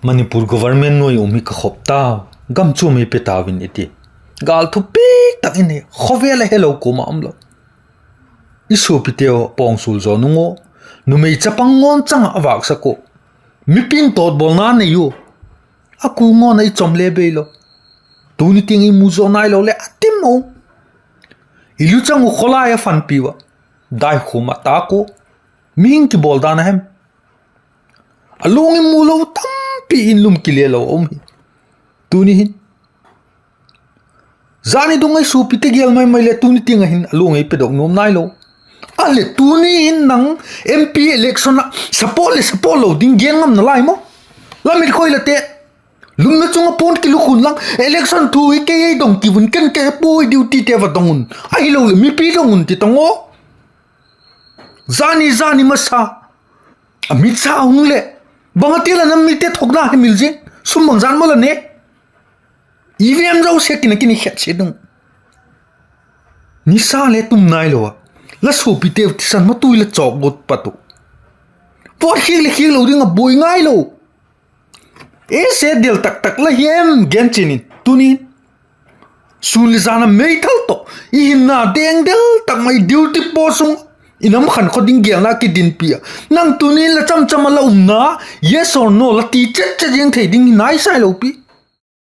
Manipur government noi umi ka khopta gam chu mi petawin iti gal thu pi tak in khovel hello ko mamlo isu piteo pongsul zo nungo numei chapangon changa awak sako mipin tot bolna ne yu aku ngon ai chomle beilo tuni tingi muzo nai lo le atimo ilu changu khola ya fan piwa dai khuma ta ko ming ki boldana hem alungi mulo tam pi in lum kilelo om tuni hin zani dungai su pite gel mai le tuni tinga hin alungai pedok nom nai lo ale tuni in nang mp election support lo ding gengam na lai mo lamit khoi la te lum na chunga pon ki lukhun lang election thu ke dong ki bun ken ke poi duty te wa dongun ai lo le mi pi dongun ti tongo zani masa amit sa hung le bangatila nam mi te thokna he milje sumang zan mola ne evm zo se kini khet se dung ni sa le tum nai lo la su pi te san ma tu le chok bot patu por khil lo ding a boy ngai lo e se del tak la hem gen chinin tuni sul zana mei thal to I na deng del tak mai duty posung inam khan khoding gyang na ki din pia nang tuni la cham la umna yes or no la ti chet jeng thei ding nai sai lo pi